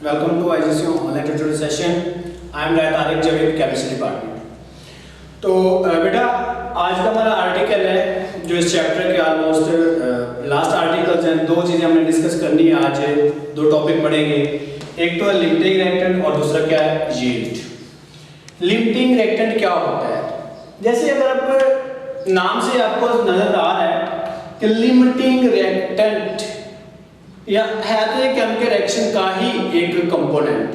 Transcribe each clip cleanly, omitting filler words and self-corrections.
Welcome to IGCO online tutorial session. I am Tariq Javed, Chemistry Department. तो बेटा आज का हमारा आर्टिकल है जो इस चैप्टर के ऑलमोस्ट लास्ट आर्टिकल्स हैं। दो चीज़ें हमने डिस्कस करनी है आज, दो टॉपिक पढ़ेंगे। एक तो है लिमिटिंग रिएक्टेंट और दूसरा क्या है यील्ड। लिमिटिंग रिएक्टेंट क्या होता है? जैसे अगर आप नाम से आपको नजर आ रहा है कि लिमिटिंग रिएक्टेंट या है तो ये केमिकल रिएक्शन का ही एक कंपोनेंट।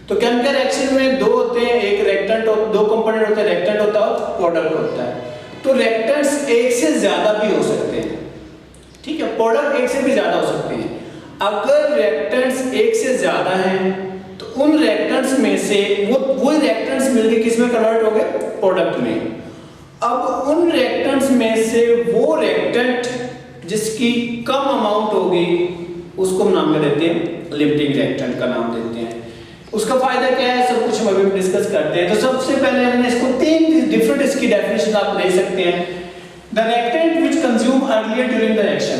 तो केमिकल रिएक्शन में दो होते हैं, एक रिएक्टेंट और दो कंपोनेंट होते हैं, रिएक्टेंट होता है और प्रोडक्ट होता है। तो रिएक्टेंट्स एक से ज्यादा भी हो सकते हैं, ठीक है, प्रोडक्ट एक से भी ज्यादा हो सकते हैं। अगर रिएक्टेंट्स एक से ज्यादा हैं तो उन रिएक्टेंट्स में से वो रिएक्टेंट्स मिलके किस में कन्वर्ट हो गए? प्रोडक्ट में। अब उन रिएक्टेंट्स में से वो रिएक्टेंट जिसकी कम अमाउंट होगी उसको हम नाम देते हैं लिमिटिंग रिएक्टेंट का नाम देते हैं। उसका फायदा क्या है सब कुछ हम अभी डिस्कस करते हैं। तो सबसे पहले हमने इसको तीन डिफरेंट इसकी डेफिनेशन आप ले सकते हैं। The reactant which consume earlier during the reaction,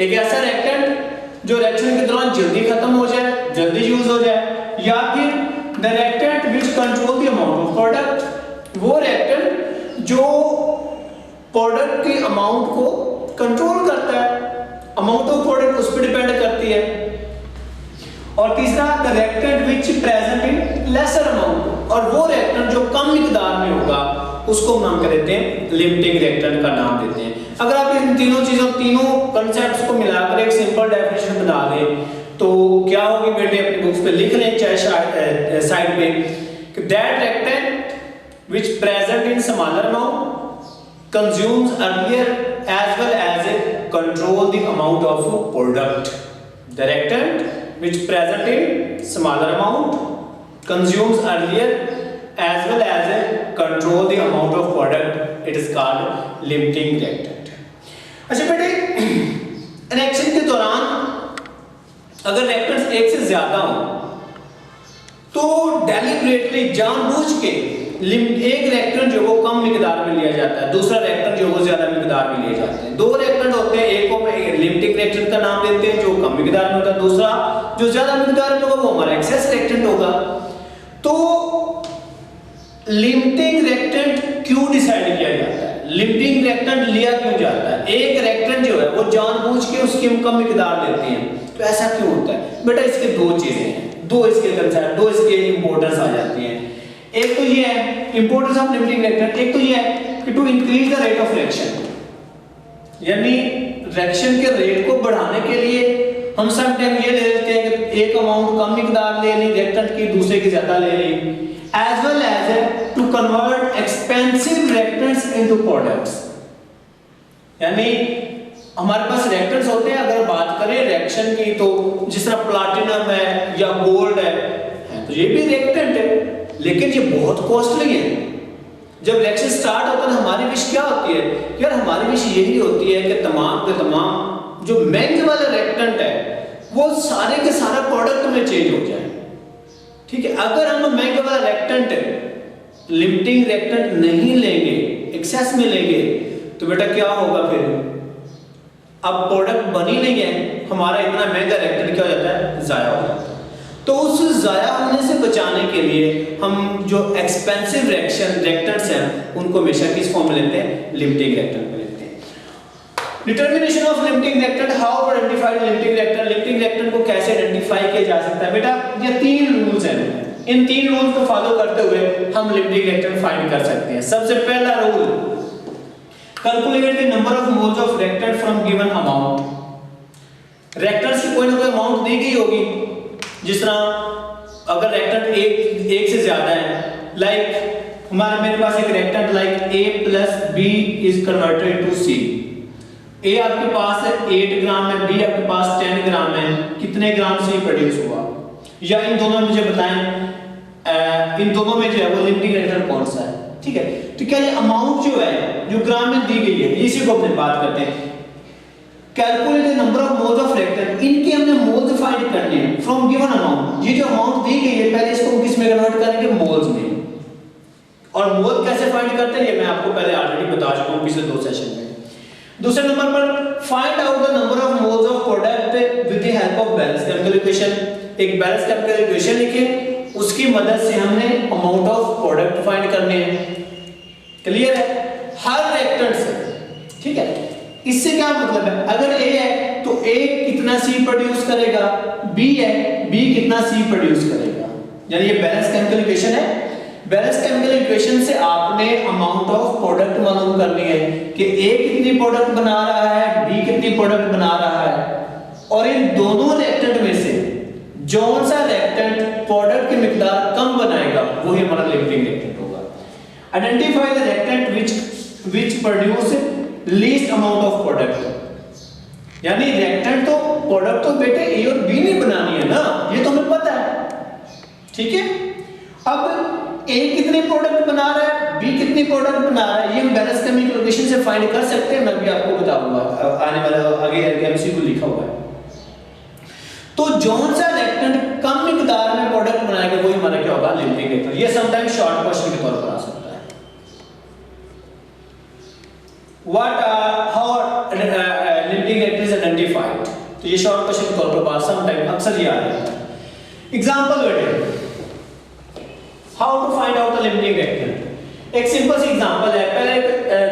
एक ऐसा रिएक्टेंट जो रिएक्शन के दौरान जल्दी खत्म हो जाए, जल्दी यूज हो जाए, या फिर the reactant which control the amount of product, वो रिएक्टेंट जो प्रोडक्ट के अमाउंट को कंट्रोल करता है, अमाउंट ऑफ प्रोडक्ट उस पर डिपेंड करती है। और तीसरा the reactant which present in lesser amount, और वो रिएक्टेंट जो कम मिकदार में होगा उसको हम नाम देते हैं लिमिटिंग रिएक्टेंट का नाम देते हैं। अगर आप इन तीनों चीजों तीनों कांसेप्ट्स को मिलाकर एक सिंपल डेफिनेशन बता दें तो क्या होगी बेटे, अपनी बुक्स पे लिख लें चाहे साइड पे कि that reactant which present in smaller amount consumes earlier as well as control the amount of product. The reactant which present in smaller amount consumes earlier as well as control the amount of product. It is called limiting reactant. अच्छा बेटे, reaction के दौरान अगर reactants एक से ज्यादा हो तो डेलिबरेटली जानबूझ के एक रिएक्टेंट जो वो कम मिकदार में लिया जाता है, दूसरा रिएक्टेंट जो वो ज्यादा मिकदार में लिए जाते हैं। दो रिएक्टेंट होते हैं, एक को लिमिटिंग रिएक्टेंट का नाम देते हैं जो कम मिकदार में होता है, दूसरा जो ज्यादा मिकदार में होगा वो हमारा एक्सेस रिएक्टेंट होगा। तो लिमिटिंग रिएक्टेंट क्यों डिसाइड किया जाता है, लिमिटिंग रिएक्टेंट लिया क्यों जाता है? एक रिएक्टेंट जो है वो जानबूझ के उसकी हम कम मिकदार लेते हैं, तो ऐसा क्यों होता है बेटा? इसके दो चीजें हैं, दो इसके कंसेप्ट, दो इसके इंपॉर्टेंस आ जाती हैं। एक तो ये है इंपॉर्टेंस ऑफ लिमिटिंग रिएक्टेंट, एक तो ये है कि to increase the rate of reaction, यानी रिएक्शन के रेट को बढ़ाने के लिए हम सब टाइम ये ले लेते हैं कि एक अमाउंट कम मिकदार ले ली रिएक्टेंट की, दूसरे की ज्यादा ले ली, as well as to convert expensive reactants into products. यानी हमारे पास रिएक्टेंट्स होते हैं, अगर बात करें रिएक्शन की तो जिस तरह प्लैटिनम है या गोल्ड है तो ये भी रिएक्टेंट है, लेकिन ये बहुत कॉस्टली है। जब रिएक्शन स्टार्ट होता है हमारी विश क्या होती है यार? हमारी विश यही होती है कि तमाम के तमाम जो महंगे वाला रिएक्टेंट है वो सारे के सारा प्रोडक्ट में चेंज हो जाए, ठीक है। अगर हम महंगे वाला रिएक्टेंट लिमिटिंग रिएक्टेंट नहीं लेंगे, एक्सेस में लेंगे, तो बेटा क्या होगा फिर? अब प्रोडक्ट बनी नहीं है, हमारा इतना महंगा रिएक्टेंट क्या हो जाता है? जाया हो जाता है। तो उस जाया होने से बचाने के लिए हम जो एक्सपेंसिव रिएक्टेंट्स हैं उनको हमेशा किस फॉर्म में लेते हैं? लिमिटिंग रिएक्टेंट में लेते हैं। Determination of limiting reactant, how to identify limiting reactant, limiting reactant को कैसे आइडेंटिफाई किया जा सकता है? बेटा ये तीन रूल्स हैं, इन तीन रूल्स को फॉलो करते हुए हम लिमिटिंग रिएक्टेंट फाइंड कर सकते हैं। सबसे पहला rule, calculate the number of moles of reactant from given amount. Reactants की कोई ना कोई अमाउंट दी गई होगी, जिस तरह अगर रिएक्टेंट एक से ज्यादा है, लाइक मेरे पास एक reactant like A plus B is converted to C। A आपके पास है 8 ग्राम है, B आपके पास 10 ग्राम है, कितने ग्राम से प्रोड्यूस हुआ? या इन दोनों में मुझे बताएं, इन दोनों में जो है वो लिमिटिंग रिएक्टेंट कौन सा है, ठीक है। तो क्या ये अमाउंट जो है जो ग्राम में दी गई है इसी को अपने बात करते हैं। Calculate the number of moles of reactant, इनके हमने मोल्स फाइंड करने हैं फ्रॉम गिवन अमाउंट। ये जो अमाउंट दी गई है पहले इसको किस में कन्वर्ट करेंगे? मोल्स में। और मोल कैसे फाइंड करते हैं ये मैं आपको पहले ऑलरेडी बता चुका हूं पिछले दो सेशन में। दूसरे नंबर पर find out the number of moles of product with the help of balance chemical equation. एक बैलेंस केमिकल इक्वेशन लिखे, उसकी मदद से हमने अमाउंट ऑफ प्रोडक्ट फाइंड करने हैं। क्लियर है? हर रिएक्टेंट से, ठीक है। इससे क्या मतलब है, अगर A है तो A कितना C प्रोड्यूस करेगा, B है B कितना C प्रोड्यूस करेगा, यानी ये बैलेंस केमिकल इक्वेशन है। बैलेंस केमिकल इक्वेशन से आपने अमाउंट ऑफ प्रोडक्ट मालूम करनी है कि A कितनी प्रोडक्ट बना रहा है, B कितनी प्रोडक्ट बना रहा है, और इन दोनों रिएक्टेंट में से जौन सा रिएक्टेंट प्रोडक्ट की मिकदार कम बनाएगा वही हमारा लिमिटिंग रिएक्टेंट होगा। Identify the reactant which produce least amount of product. यानी रिएक्टेंट तो प्रोडक्ट तो बेटे A और B नहीं बनानी है ना, ये तो हमें पता है, ठीक है। अब A कितनी प्रोडक्ट बना रहा है, B कितनी प्रोडक्ट बना रहा है, ये हम बैलेंस केमिकल इक्वेशन से फाइंड कर सकते हैं। मैं भी आपको बताऊंगा, आने वाले आगे एमसीक्यू लिखा हुआ है। तो जौन सा रिएक्टेंट कम मिकदार में प्रोडक्ट बनाएगा वही हमारा क्या होगा, लिमिटिंग रिएक्टेंट। ये समटाइम्स शॉर्ट क्वेश्चन के तौर पर आ सकता है। What how limiting reactant is identified, तो ये शॉर्ट क्वेश्चन के तौर पर बात समटाइम अक्सर ये आ रहा है। एग्जांपल बेटे, how to find out the limiting reactant. एक सिंपल सी एग्जांपल है, पहले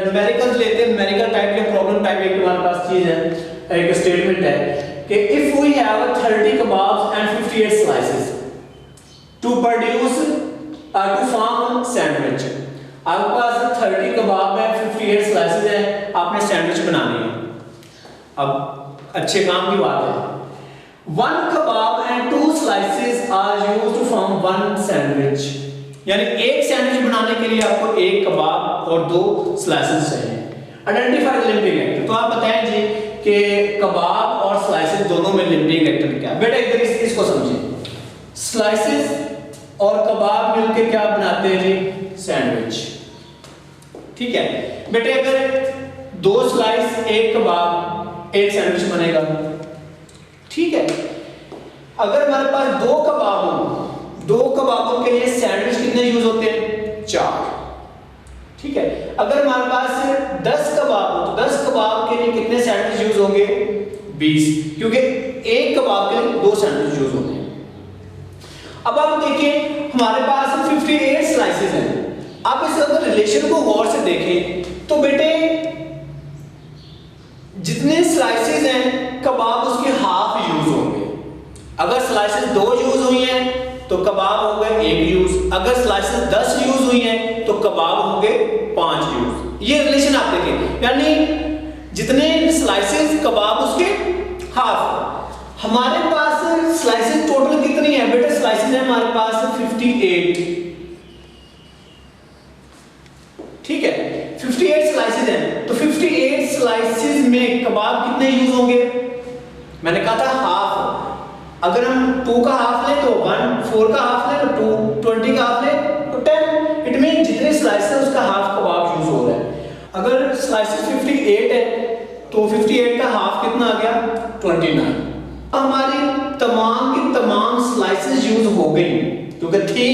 न्यूमेरिकल्स लेते हैं, न्यूमेरिकल टाइप के प्रॉब्लम टाइप एक हमारे पास चीज है, एक स्टेटमेंट है कि if we have 30 kebabs and 58 slices to produce to form sandwich, आपके पास 30 कबाब है, 58 स्लाइसेस है, आपने सैंडविच बनानी है। अब अच्छे काम की बात है, 1 kebab and 2 slices are used to form 1 sandwich, यानी एक सैंडविच बनाने के लिए आपको 1 कबाब और 2 स्लाइसेस चाहिए। आइडेंटिफाई द लिमिटिंग रिएक्टेंट, तो आप बताएं जी कि कबाब और स्लाइसेस दोनों में लिमिटिंग रिएक्टेंट क्या है। बेटा इधर इसको समझिए, स्लाइसेस और कबाब मिलके क्या बनाते हैं जी, सैंडविच, ठीक है। बेटे अगर 2 स्लाइस 1 कबाब 1 सैंडविच बनेगा, ठीक है। अगर हमारे पास 2 कबाब हो, 2 कबाबों के लिए सैंडविच कितने यूज होते हैं, 4, ठीक है। अगर हमारे पास 10 कबाब हो तो 10 कबाब के लिए कितने सैंडविच यूज होंगे, 20, क्योंकि 1 कबाब के लिए 2 सैंडविच यूज होंगे। अब आप देखिए हमारे पास 58 स्लाइसेस हैं। आप इस अगर रिलेशन को गौर से देखें तो बेटे जितने स्लाइसेस हैं कबाब उसके हाफ यूज होंगे। अगर स्लाइसेस 2 यूज हुई हैं तो कबाब हो गए 1 यूज, अगर स्लाइसेस 10 यूज हुई हैं तो कबाब होंगे 5 यूज। ये रिलेशन आप देखें, यानी जितने स्लाइसेस कबाब उसके हाफ। हमारे पास स्लाइसेस टोटल कितनी है बेटा, स्लाइसेस है हमारे पास 58, ठीक है। 58 स्लाइसेस हैं, तो 58 स्लाइसेस में कबाब कितने यूज होंगे, मैंने कहा था हाफ। अगर हम 2 का हाफ ले तो 1, 4 का हाफ ले तो 2, 20 का हाफ ले तो 10। इट मीन जितने स्लाइसेस है उसका हाफ कबाब यूज हो रहा है। अगर स्लाइसेस 58 है तो 58 का हाफ कितना आ गया, 29। हमारी तमाम की तमाम स्लाइसेस यूज हो गई क्योंकि थी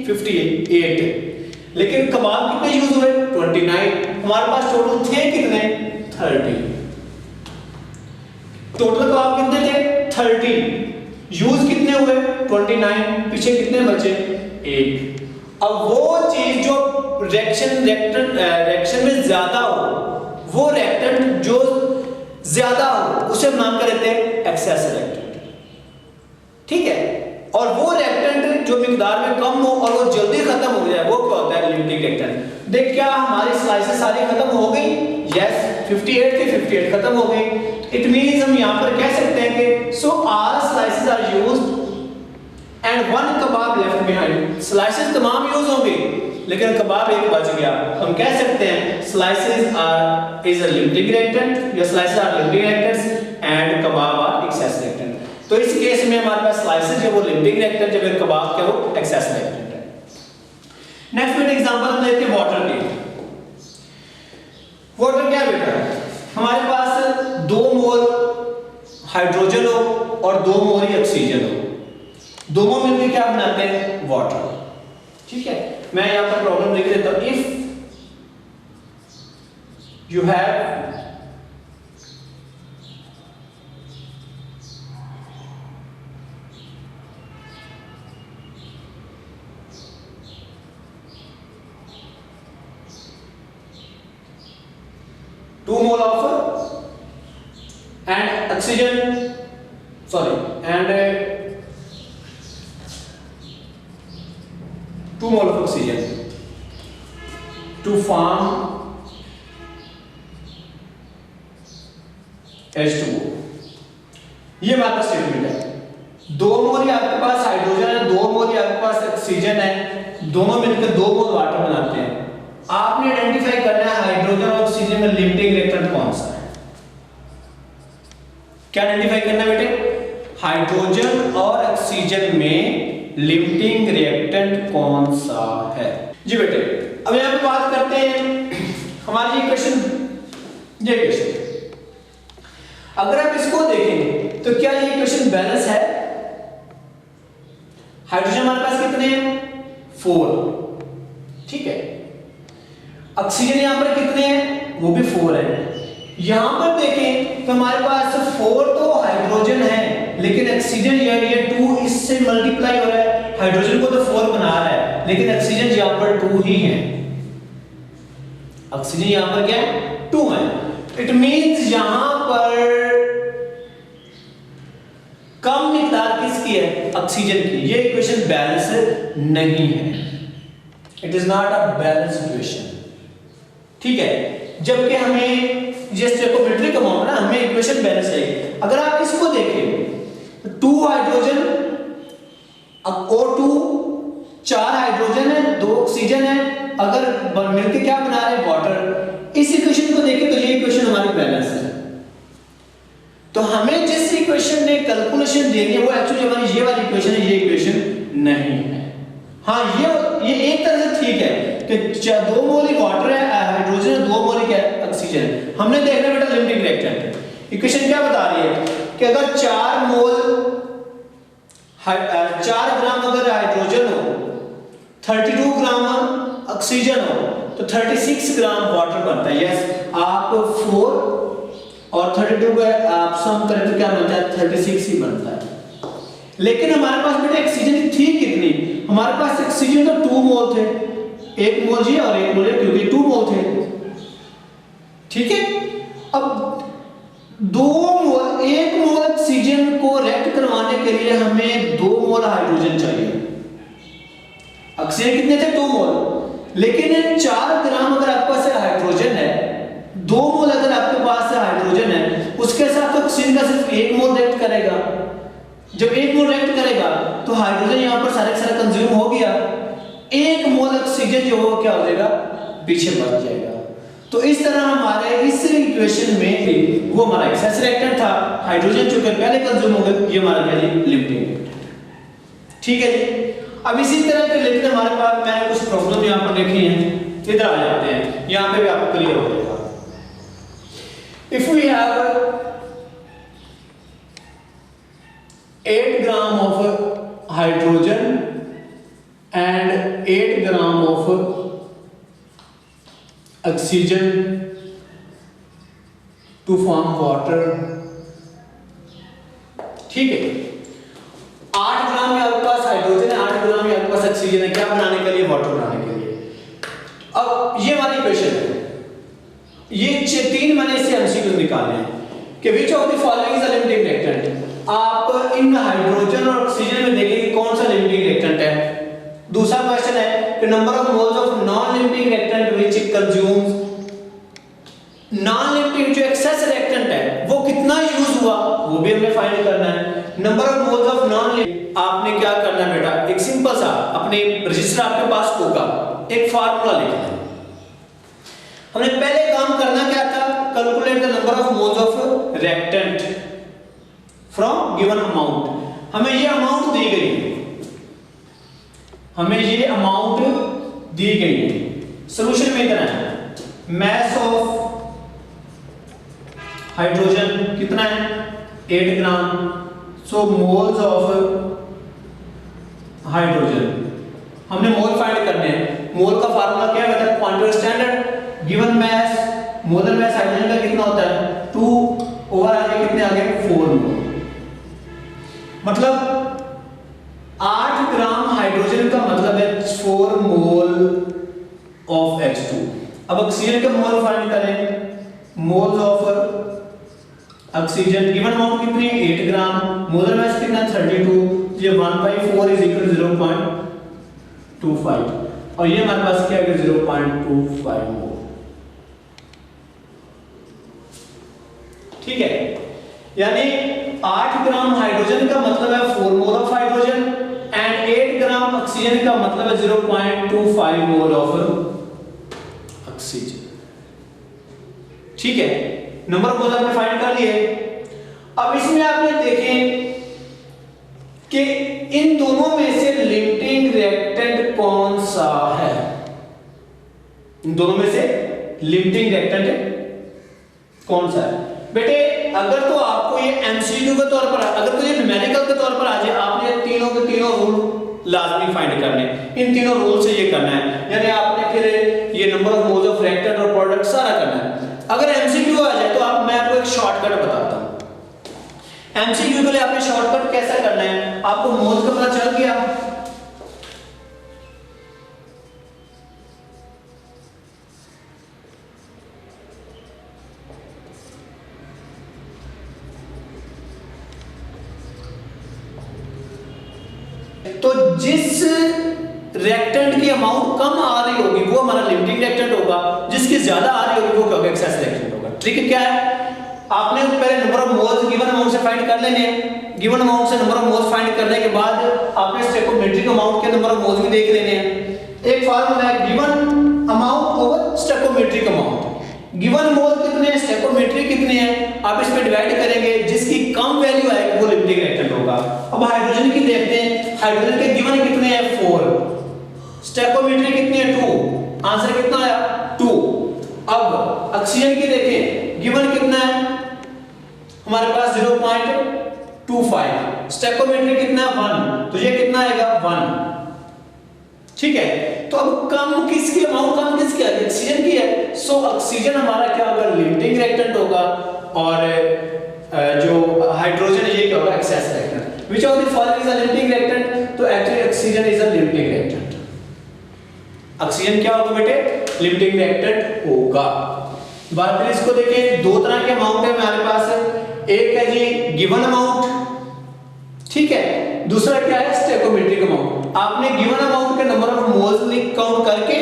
58, लेकिन कबाब कितने यूज हुए, 29। हमारे पास टोटल थे कितने, 30। टोटल कबाब कितने थे, 30, यूज कितने हुए, 29, पीछे कितने बचे, 1। अब वो चीज जो रिएक्शन में ज्यादा हो, वो रिएक्टेंट जो ज्यादा हो उसे हम नाम कर देते हैं एक्सेस रिएक्टेंट, ठीक है। और वो रिएक्टेंट जो मिकदार में कम हो और वो जल्दी खत्म हो जाए वो क्या होता है, लिमिटिंग रिएक्टेंट। देख क्या हमारी स्लाइसेस सारी खत्म हो गई, यस 58 के 58 खत्म हो गई। इट मींस हम यहां पर कह सकते हैं कि so all slices are used and 1 कबाब लेफ्ट बिहाइंड। स्लाइसेस तमाम यूज होंगे लेकिन कबाब एक बच गया। हम कह सकते हैं slices are is a limiting reactant, या slices are limiting reactants and kebab are excess reactant. तो इस केस में हमारे पास स्लाइसेस जो वो लिमिटिंग रिएक्टेंट, जब कबाब के वो एक्सेस रिएक्टेंट है। नेक्स्ट में एग्जांपल हम लेते हैं वाटर की। वाटर क्या बेटा, हमारे पास 2 मोल हाइड्रोजन हो और 2 मोल ही ऑक्सीजन हो, दोनों मिलकर क्या बनाते हैं, वाटर, ठीक है। मैं यहां पर प्रॉब्लम लिख देता हूं, if you have 2 mole of and oxygen, sorry, and 2 mole of oxygen to form H2O। ये हमारे पास स्टेटमेंट है। 2 मोल ही आपके पास हाइड्रोजन है, 2 मोल ही आपके पास ऑक्सीजन है, दोनों मिलकर 2 मोल वाटर बनाते हैं। आपने आइडेंटिफाई करना है हाइड्रोजन और ऑक्सीजन में लिमिटिंग रिएक्टेंट कौन सा है। क्या आइडेंटिफाई करना है बेटे? हाइड्रोजन और ऑक्सीजन में लिमिटिंग रिएक्टेंट कौन सा है। जी बेटे, अब यहां पे बात करते हैं हमारी इक्वेशन, ये इक्वेशन अगर आप इसको देखें तो क्या ये इक्वेशन बैलेंस है? हाइड्रोजन हमारे पास कितने हैं? 4, ठीक है। ऑक्सीजन यहां पर कितने हैं? वो भी 4 है। यहां पर देखें तो हमारे पास 4 तो हाइड्रोजन है, लेकिन ऑक्सीजन ये 2 इससे मल्टीप्लाई हो रहा है। हाइड्रोजन को तो 4 बना रहा है, लेकिन ऑक्सीजन यहां पर 2 ही है। ऑक्सीजन यहां पर क्या है? 2 है। इट मींस यहां पर कम मिकदार किसकी है? ऑक्सीजन की। ये इक्वेशन बैलेंस नहीं है। It is not a balance equation, ठीक है। जबकि हमें ये स्टोइकोमेट्रिक अमाउंट ना, हमें इक्वेशन बैलेंस चाहिए। अगर आप इसको देखें 2 हाइड्रोजन O2, 4 हाइड्रोजन है, 2 ऑक्सीजन है, अगर मिलकर क्या बना रहे हैं? वाटर। इस इक्वेशन को देखें तो ये इक्वेशन हमारी बैलेंस है। तो हमें जिस इक्वेशन ने कैलकुलेशन देनी है वो एक्चुअली हमारी ये वाली इक्वेशन है, ये इक्वेशन नहीं है। हाँ, ये एक तरह से ठीक है कि 2 मोल ही वाटर है, हाइड्रोजन है, 2 मोल ही क्या है? ऑक्सीजन है। हमने देखना बेटा लिमिटिंग रिएक्टेंट। इक्वेशन क्या बता रही है कि अगर 4 ग्राम अगर हाइड्रोजन हो, 32 ग्राम ऑक्सीजन हो, तो 36 ग्राम वाटर बनता है। यस, आप 4 और 32 का आप सम करें तो क्या बनता है? 36 ही बनता है। लेकिन हमारे पास बेटा ऑक्सीजन थी कितनी? हमारे पास ऑक्सीजन तो 2 मोल थे, 1 मोल जी और 1 मोल है, क्योंकि 2 मोल थे, ठीक है। अब 2 मोल, 1 मोल ऑक्सीजन को रिएक्ट करवाने के लिए हमें 2 मोल हाइड्रोजन चाहिए। ऑक्सीजन कितने थे? 2 मोल। लेकिन 4 ग्राम अगर आपके पास हाइड्रोजन है, 2 मोल अगर आपके पास हाइड्रोजन है, उसके साथ तो ऑक्सीजन का सिर्फ 1 मोल रिएक्ट करेगा। जब 1 मोल रिएक्ट करेगा तो हाइड्रोजन यहां पर सारे का सारा कंज्यूम हो गया, 1 मोल ऑक्सीजन जो हो क्या हो जाएगा? पीछे बच जाएगा। तो इस तरह हमारे इस इक्वेशन में वो हमारा एक्सेस रिएक्टेंट था, हाइड्रोजन चूंकि पहले कंज्यूम हो गया, ये हमारा क्या है? लिमिटिंग रिएक्टेंट, ठीक है जी। अब इसी तरह के रिलेटेड हमारे पास मैंने कुछ प्रॉब्लम यहां पर लिखी हैं, इधर आ जाते हैं, यहां पे भी आपको क्लियर हो जाएगा। If we have 8 gram of hydrogen and 8 gram of oxygen to form water, ठीक है। 8 ग्राम में आपके पास हाइड्रोजन है, 8 ग्राम में आपके पास ऑक्सीजन है, क्या बनाने के लिए? वाटर बनाने के लिए। अब ये हमारी इक्वेशन है, ये 3 मैंने इससे एमसीक्यू निकाले हैं कि which of the following is a limiting reactant. आप इन हाइड्रोजन और ऑक्सीजन में देखेंगे कौन सा लिमिटिंग रिएक्टेंट है। दूसरा क्वेश्चन है कि number of moles of non limiting reactant which it consumes. Non limiting जो एक्सेस रिएक्टेंट है वो कितना यूज हुआ, वो भी हमें फाइंड करना है। Number of moles of non, आपने क्या करना है बेटा? एक सिंपल सा अपने रजिस्टर आपके पास होगा, एक फार्मूला लिखना है। हमने पहले काम करना क्या था? Calculate the number of moles of reactant from given amount. हमें ये अमाउंट दी गई है, हमें ये अमाउंट दी गई है। सॉल्यूशन में इतना है, मास ऑफ हाइड्रोजन कितना है? 8 ग्राम। सो मोल्स ऑफ हाइड्रोजन, हमने मोल फाइंड करने हैं। मोल का फार्मूला क्या है? Quantity standard given mass, molar mass hydrogen का कितना होता है? 2 ओवर आगे कितने आगे? 4 मोल। मतलब 8 ग्राम हाइड्रोजन का मतलब है 4 मोल ऑफ H2। अब ऑक्सीजन का मोल फाइंड करें moles of oxygen, given amount कितनी है 8 ग्राम, मोलर मास कितना 32, ये 1/4 इज इक्वल 0.25 और ये हमारे पास क्या है 0.25 मोल। ठीक है, यानी 8 ग्राम हाइड्रोजन का मतलब है 4 mole of hydrogen and 8 gram oxygen का मतलब है 0.25 मोल ऑफ ऑक्सीजन। ठीक है, नंबर ऑफ मोल आपने फाइंड कर लिए। अब इसमें आपने देखें कि इन दोनों में से लिमिटिंग रिएक्टेंट कौन सा है, इन दोनों में से लिमिटिंग रिएक्टेंट कौन सा है। बेटे अगर तो आपको ये एमसीक्यू के तौर पर, अगर तो ये न्यूमेरिकल के तौर पर आ जाए, आपने तीनों के तीनों रूल लाजमी फाइंड करने, इन तीनों रूल से ये करना है, यानी आपने फिर ये number of moles of reactant और प्रोडक्ट सारा करना है। अगर एमसीक्यू आ जाए तो मैं आपको एक शॉर्टकट बताता हूं। एमसीक्यू के लिए आपने शॉर्टकट कैसा करना है, आपको मोल्स का पता चल गया, तो जिस रिएक्टेंट की अमाउंट कम आ रही होगी वो हमारा लिमिटिंग रिएक्टेंट होगा, जिसकी ज्यादा आ रही होगी वो क्या होगा, एक्सेस रिएक्टेंट होगा। ट्रिक क्या है, आपने पहले number of moles given amount से फाइंड कर लेने हैं, गिवन अमाउंट से नंबर ऑफ मोल्स फाइंड करने के बाद आपने स्टोइकोमेट्रिक अमाउंट के नंबर ऑफ मोल्स भी देख लेने हैं। एक फार्मूला है given amount over stoichiometric amount, given mole कितने हैं, स्टोइकोमेट्रिक कितने हैं, आप इस पे डिवाइड करेंगे, जिसकी कम वैल्यू आएगी वो लिमिटिंग रिएक्टेंट होगा। अब हाइड्रोजन की देखते हैं, हाइड्रोजन के गिवन कितने हैं 4, स्टोइकोमेट्रिक कितने हैं 2, आंसर कितना आया 2। अब ऑक्सीजन की देखें, गिवन कितना है हमारे पास 0.25, स्टोइकोमेट्रिक कितना है 1, तो ये कितना आएगा 1। ठीक है, तो अब कम किसकी अमाउंट कम किसकी है, ऑक्सीजन की है, सो ऑक्सीजन हमारा क्या होगा, लिमिटिंग रिएक्टेंट होगा, और जो हाइड्रोजन है ये क्या होगा, excess reactant. Which of the following is a limiting reactant, तो actually oxygen is a limiting reactant. Oxygen क्या होगा बेटे, लिमिटिंग रिएक्टेंट होगा। बात करें इसको, देखिए दो तरह के अमाउंट है हमारे पास, एक है जी गिवन अमाउंट, ठीक है, दूसरा क्या है स्टोइकोमेट्रिक अमाउंट। आपने गिवन अमाउंट के नंबर ऑफ मोल्स काउंट करके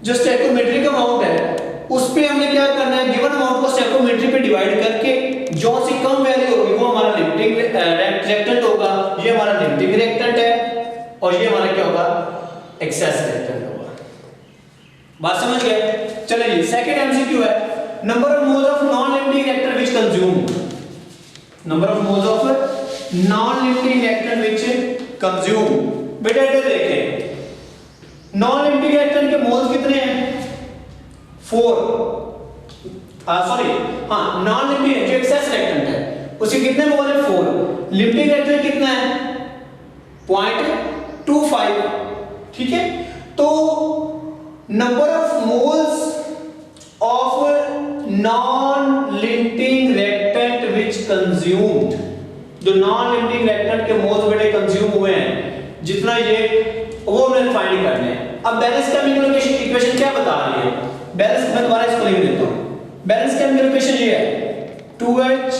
जो स्टोइकोमेट्रिक अमाउंट है उस पे हमने क्या करना है, गिवन अमाउंट को स्टोइकोमेट्री पे डिवाइड करके जो सी कम वैल्यू होगी वो हमारा लिमिटिंग रिएक्टेंट होगा, ये हमारा लिमिटिंग रिएक्टेंट है और ये हमारा क्या होगा, एक्सेस रिएक्टेंट होगा। बात समझ गए? चलिए सेकंड एमसीक्यू है, number of moles of non limiting reactant which consume, number of moles of non limiting reactant which consume. बेटा इधर देखें, नॉन लिमिटिंग रिएक्टेंट के मोल्स कितने हैं 4, सॉरी हाँ, नॉन लिमिटिंग जो एक्सेस रिएक्टेंट है उसके कितने मोल है 4, लिमिटिंग रिएक्टेंट कितना है 0.25। ठीक है, तो number of moles of non limiting reactant which consumed, जो नॉन लिमिटिंग रिएक्टेंट के मोल्स बेटे कंज्यूम हुए हैं जितना ये वो हमें फाइंड करने हैं। अब बैलेंस केमिकल इक्वेशन क्या बता रही है, बैलेंस मैं दोबारा इसको लिख देता हूं, बैलेंस केमिकल इक्वेशन ये है 2H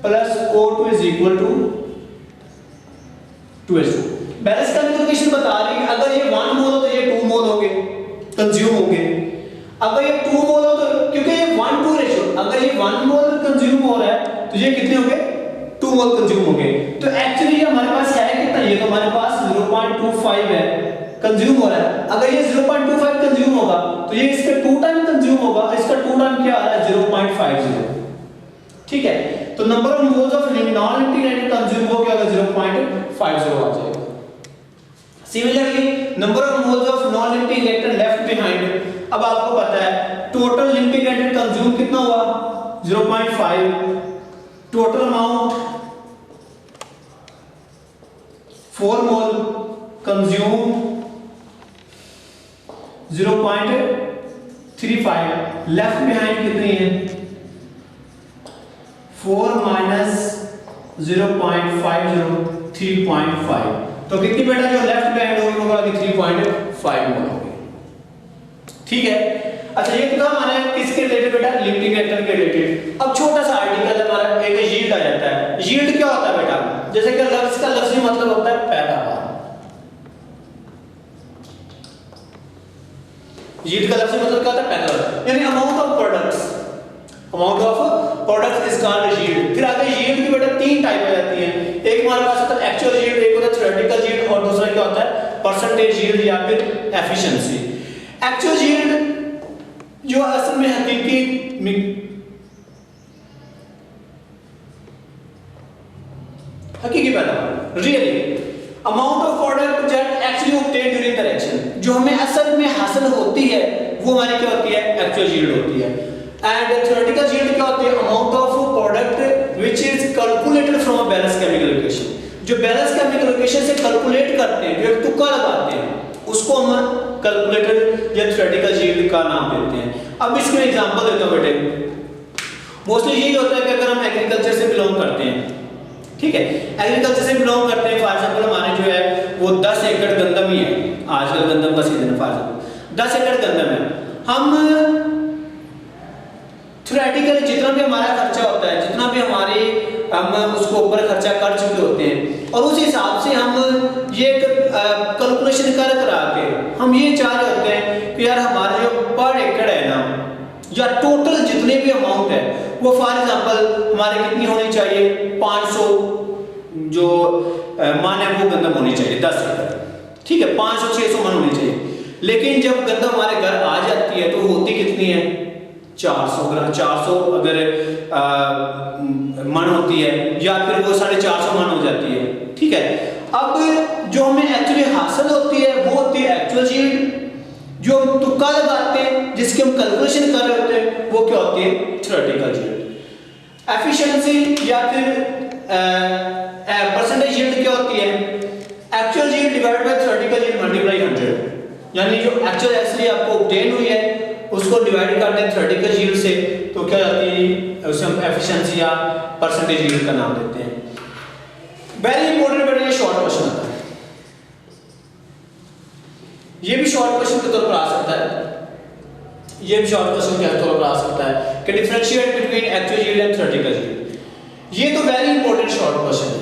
plus O2 is equal to 2H2। Balance chemical equation बता रही है अगर ये 1 मोल हो तो ये 2 मोल होंगे कंज्यूम होंगे, अगर ये 2 मोल हो तो क्योंकि ये 1:2 रेशियो, अगर ये 1 मोल कंज्यूम हो रहा है तो ये कितने होंगे 2 मोल कंज्यूम होंगे। तो एक्चुअली ये हमारे पास है कितना, ये तो हमारे पास 0.25 है कंज्यूम हो रहा है, अगर ये 0.25 कंज्यूम होगा तो ये इसका 2 टाइम कंज्यूम होगा, इसका 2 टाइम क्या आ रहा है 0.50। ठीक है, तो number of moles of non limiting reactant consume हो क्या होगा 0.50 आ जाएगा। Similarly number of moles of non limiting reactant left behind, अब आपको पता है टोटल लिमिटिंग रिएक्टेंट कंज्यूम कितना हुआ 0.5, टोटल अमाउंट 4 मोल कंज्यूम 0.35, लेफ्ट बिहाइंड कितनी है 4 माइनस 0.50 3.5, तो कितनी बेटा जो लेफ्ट बिहाइंड होगी वो होगी 3.5 मोल होगी। ठीक है। अच्छा ये तो हमारे किसके रिलेटेड बेटा, लिमिटिंग फैक्टर के रिलेटेड। अब छोटा सा आर्टिकल है हमारा, एक यील्ड आ जाता है। यील्ड क्या होता है बेटा, जैसे कि लफ्ज का लफ्जी मतलब होता है पैदावार। यील्ड का लफ्जी मतलब क्या होता है, पैदावार, यानी amount of products, amount of products is called yield. फिर आगे यील्ड की बेटा तीन टाइप आ जाती है, एक हमारे पास होता है एक्चुअल यील्ड, एक होता है थ्योरेटिकल यील्ड, और दूसरा क्या होता है परसेंटेज यील्ड या फिर एफिशिएंसी। एक्चुअल यील्ड जो असल में हकीकी पैदावार, really amount of product that actually obtain during the reaction, जो हमें असल में हासिल होती है वो हमारी क्या होती है, एक्चुअल यील्ड होती है। एंड थ्योरेटिकल यील्ड क्या होती है, amount of product which is calculated from a balance chemical equation, जो बैलेंस केमिकल इक्वेशन से कैलकुलेट करते हैं, जो एक तुक्का लगाते हैं, उसको हम कैलकुलेटेड या थ्योरेटिकल यील्ड का नाम देते हैं। अब इसके एग्जांपल देता हूं बेटे। मोस्टली यही होता है कि अगर हम एग्रीकल्चर से बिलोंग करते हैं, ठीक है, एग्रीकल्चर से बिलोंग करते हैं, फॉर एग्जांपल हमारे जो है वो 10 एकड़ गंदम ही है, आजकल गंदम का सीजन है, फॉर एग्जांपल 10 एकड़ गंदम है। हम थ्योरेटिकली जितना भी हमारा खर्चा होता है, जितना भी हम उसको ऊपर खर्चा कर चुके होते हैं, और उस हिसाब से हम ये कैलकुलेशन कर के हम ये चाह रहे होते हैं कि यार हमारे जो पर एकड़ है ना, या टोटल जितने भी अमाउंट है वो फॉर एग्जांपल हमारे कितनी होनी चाहिए, 500 जो मान है वो गंदम होनी चाहिए 10 एकड़, ठीक है, 500-600 मन होनी चाहिए। लेकिन जब गंदम हमारे घर आ जाती है तो होती कितनी है, 400 ग्राम, 400 अगर मन होती है, या फिर वो 450 मन हो जाती है, ठीक है। अब जो हमें एक्चुअली हासिल होती है वो होती है एक्चुअल यील्ड, जो हम तुक्का लगाते हैं, जिसकी हम कैलकुलेशन कर रहे होते हैं, वो क्या होती है, थ्योरेटिकल यील्ड। एफिशिएंसी या फिर परसेंटेज यील्ड क्या होती है, actual yield divided by theoretical yield multiply 100, यानी जो एक्चुअल एक्चुअली आपको ऑब्टेन हुई है उसको डिवाइड करते हैं थ्योरेटिकल यील्ड से, तो क्या आती है, उसे हम एफिशिएंसी या परसेंटेज यील्ड का नाम देते हैं। वेरी इंपॉर्टेंट बेटा, ये शॉर्ट क्वेश्चन आता है, ये भी शॉर्ट क्वेश्चन के तौर पर आ सकता है, ये भी शॉर्ट क्वेश्चन के तौर पर आ सकता है कि differentiate between actual yield and theoretical yield. ये तो वेरी इंपॉर्टेंट शॉर्ट क्वेश्चन है।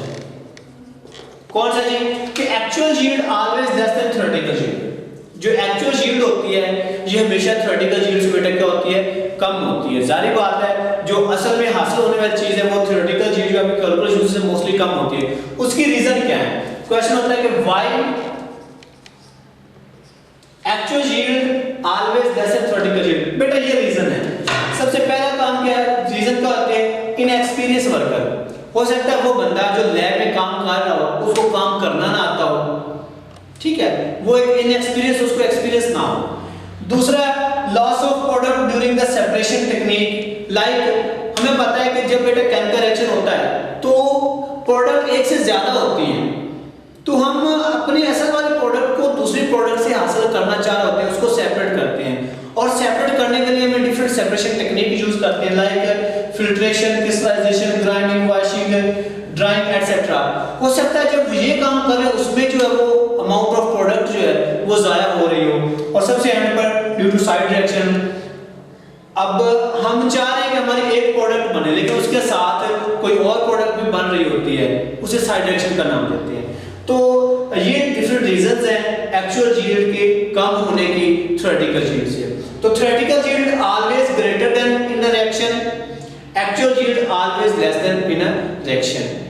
कौन सा जी, कि actual yield always less than theoretical yield. जो एक्चुअल यील्ड होती है ये हमेशा थ्योरेटिकल यील्ड से बेटा क्या होती है, कम होती है। जाहिर बात है जो असल में हासिल होने वाली चीज है वो थ्योरेटिकल यील्ड जो हमें कैलकुलेशन से मोस्टली कम होती है। उसकी रीजन क्या है, क्वेश्चन होता है कि why actual yield always less than theoretical yield. बेटा ये रीजन है, सबसे पहला काम क्या है, रीजन क्या होते हैं, इनएक्सपीरियंस वर्कर। हो सकता है वो बंदा जो लैब में काम कर रहा हो उसको काम करना ना आता हो, ठीक है, वो एक इनएक्सपीरियंस, उसको एक्सपीरियंस ना हो। दूसरा loss of product during the separation technique, like हमें पता है कि जब बेटा केमिकल रिएक्शन होता है तो प्रोडक्ट एक से ज्यादा होती हैं, तो हम अपने असल वाले प्रोडक्ट को दूसरी प्रोडक्ट से हासिल करना चाह रहे होते हैं, उसको सेपरेट करते हैं, और सेपरेट करने के लिए हम डिफरेंट सेपरेशन टेक्निक यूज करते हैं, like filtration, crystallization, grinding, washing, drying etcetera. हो सकता है जब ये काम करें उसमें जो है वो अमाउंट ऑफ प्रोडक्ट जो है वो जाया हो रही हो, और सबसे एंड पर ड्यू टू साइड रिएक्शन अब हम चाह रहे हैं कि हमारी एक प्रोडक्ट बने लेकिन उसके साथ कोई और प्रोडक्ट भी बन रही होती है, उसे साइड रिएक्शन का नाम देते हैं। तो ये डिफरेंट रीजंस हैं एक्चुअल यील्ड के कम होने की थ्योरेटिकल यील्ड से। तो theoretical yield always greater then in a reaction, actual yield always less then in a reaction.